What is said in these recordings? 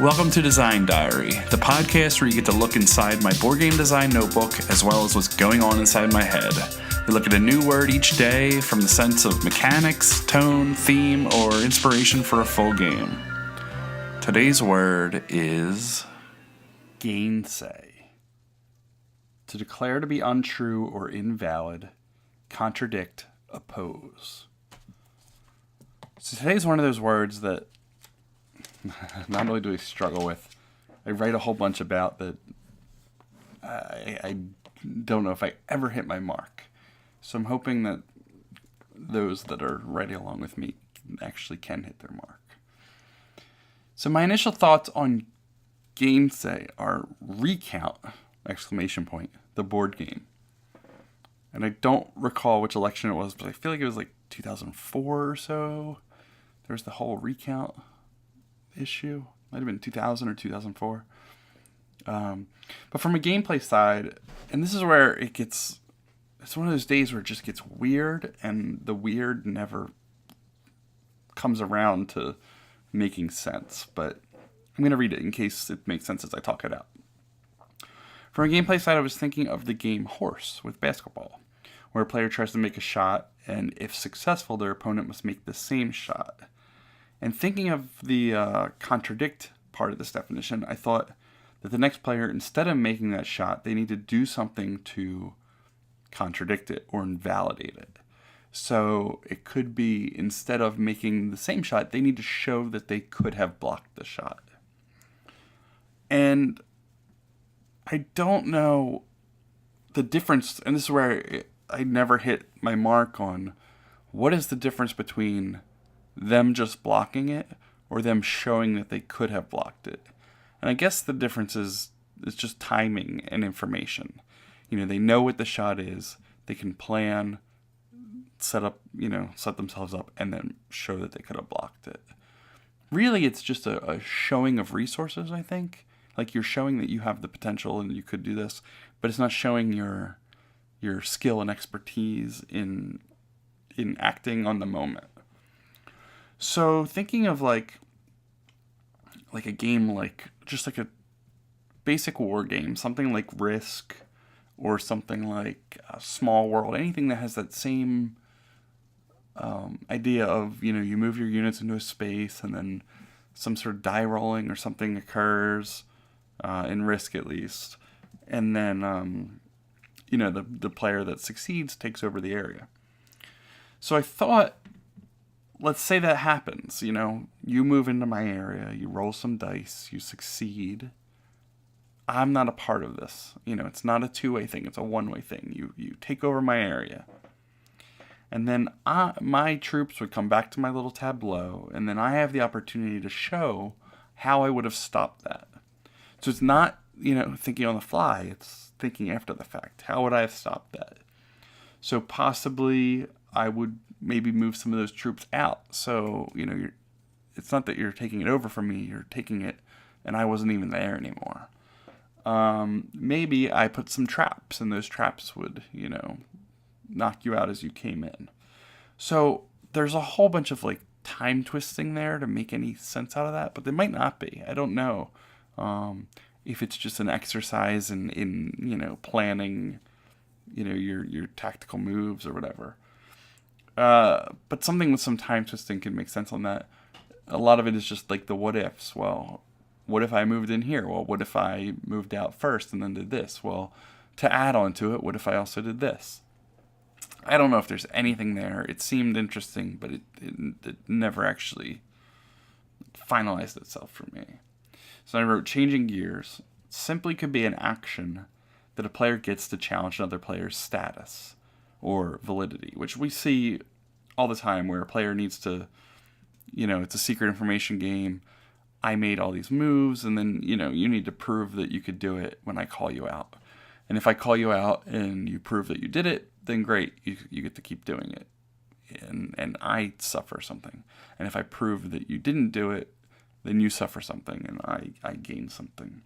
Welcome to Design Diary, the podcast where you get to look inside my board game design notebook as well as what's going on inside my head. We look at a new word each day from the sense of mechanics, tone, theme, or inspiration for a full game. Today's word is Gainsay. To declare to be untrue or invalid, contradict, oppose. So today's one of those words that not only do I struggle with, I write a whole bunch about that I don't know if I ever hit my mark. So I'm hoping that those that are writing along with me actually can hit their mark. So my initial thoughts on Gainsay are recount, ! The board game. And I don't recall which election it was, but I feel like it was like 2004 or so. There was the whole recount issue. Might have been 2000 or 2004. But from a gameplay side, and this is where it's one of those days where it just gets weird, and the weird never comes around to making sense. But I'm going to read it in case it makes sense as I talk it out. From a gameplay side, I was thinking of the game Horse with basketball, where a player tries to make a shot, and if successful, their opponent must make the same shot. And thinking of the contradict part of this definition, I thought that the next player, instead of making that shot, they need to do something to contradict it or invalidate it. So it could be, instead of making the same shot, they need to show that they could have blocked the shot. And I don't know the difference, and this is where I never hit my mark on what is the difference between them just blocking it or them showing that they could have blocked it. And I guess the difference is just timing and information. You know, they know what the shot is, they can plan, set themselves up, and then show that they could have blocked it. Really, it's just a showing of resources, I think. Like, you're showing that you have the potential and you could do this, but it's not showing your skill and expertise in acting on the moment. So thinking of like a game just like a basic war game, something like Risk or something like a Small World, anything that has that same idea of, you move your units into a space and then some sort of die rolling or something occurs, in Risk at least, and then the player that succeeds takes over the area. So I thought, let's say that happens, you move into my area, you roll some dice, you succeed. I'm not a part of this. It's not a two-way thing, it's a one-way thing. You take over my area. And then my troops would come back to my little tableau, and then I have the opportunity to show how I would have stopped that. So it's not, thinking on the fly, it's thinking after the fact. How would I have stopped that? So possibly I would maybe move some of those troops out. So, it's not that you're taking it over from me, you're taking it and I wasn't even there anymore. Maybe I put some traps, and those traps would, knock you out as you came in. So there's a whole bunch of time twisting there to make any sense out of that, but there might not be. I don't know if it's just an exercise in planning, your tactical moves or whatever. But something with some time twisting can make sense on that. A lot of it is just like the what ifs. Well, what if I moved in here? Well, what if I moved out first and then did this? Well, to add on to it, what if I also did this? I don't know if there's anything there. It seemed interesting, but it never actually finalized itself for me. So I wrote, changing gears simply could be an action that a player gets to challenge another player's status or validity, which we see all the time where a player needs to, it's a secret information game. I made all these moves, and then, you need to prove that you could do it when I call you out. And if I call you out and you prove that you did it, then great, you get to keep doing it. And I suffer something. And if I prove that you didn't do it, then you suffer something and I gain something.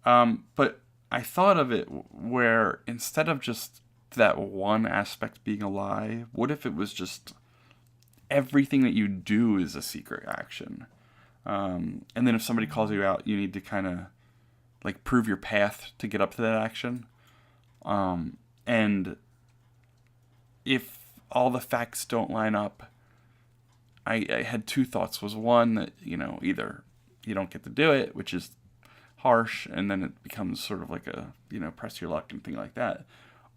But I thought of it where instead of just that one aspect being a lie, what if it was just everything that you do is a secret action? And then if somebody calls you out, you need to kind of like prove your path to get up to that action. And if all the facts don't line up, I had two thoughts. Was one that, either you don't get to do it, which is harsh, and then it becomes sort of like a, press your luck and thing like that.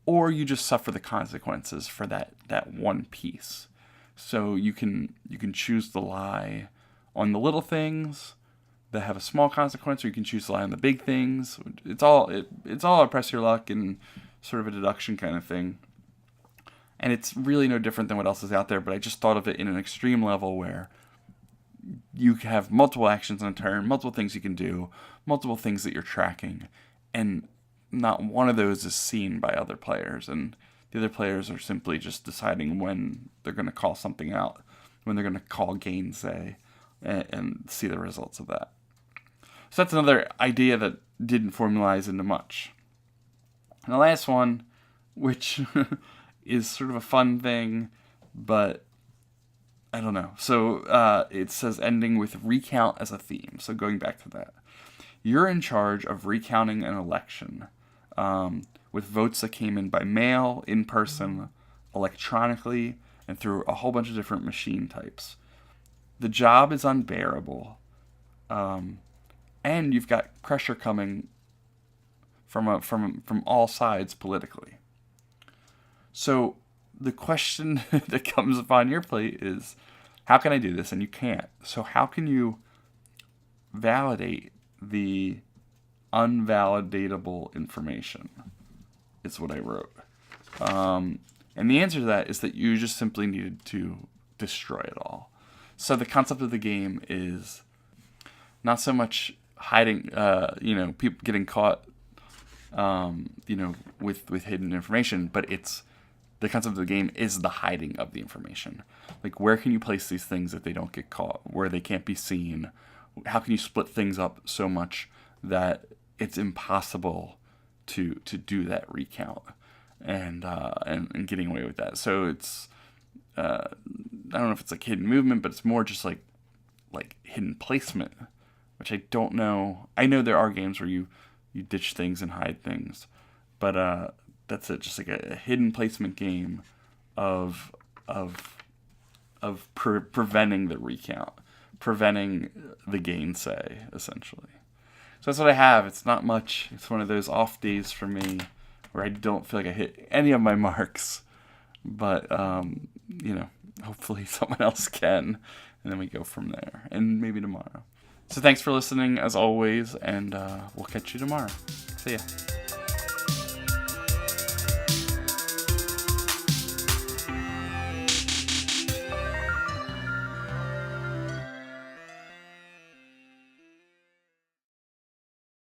Or you just suffer the consequences for that one piece. So you can choose to lie on the little things that have a small consequence, or you can choose to lie on the big things. It's all a press your luck and sort of a deduction kind of thing. And it's really no different than what else is out there, but I just thought of it in an extreme level where you have multiple actions on a turn, multiple things you can do, multiple things that you're tracking, and not one of those is seen by other players. And the other players are simply just deciding when they're going to call something out, when they're going to call Gainsay, and see the results of that. So that's another idea that didn't formalize into much. And the last one, which is sort of a fun thing, but I don't know. So it says ending with recount as a theme. So going back to that. You're in charge of recounting an election with votes that came in by mail, in person, electronically, and through a whole bunch of different machine types. The job is unbearable. And you've got pressure coming from all sides politically. So the question that comes upon your plate is, how can I do this? And you can't. So how can you validate the unvalidatable information? Is what I wrote. And the answer to that is that you just simply needed to destroy it all. So the concept of the game is not so much hiding, people getting caught, with hidden information, but it's the concept of the game is the hiding of the information. Like, where can you place these things that they don't get caught, where they can't be seen? How can you split things up so much that it's impossible to do that recount and getting away with that? So it's I don't know if it's like hidden movement, but it's more just like hidden placement, which I don't know. I know there are games where you ditch things and hide things, but that's it. Just like a hidden placement game of preventing the recount, preventing the gainsay, essentially. So that's what I have. It's not much. It's one of those off days for me where I don't feel like I hit any of my marks, but hopefully someone else can, and then we go from there, and maybe tomorrow. So thanks for listening as always, and we'll catch you tomorrow. See ya.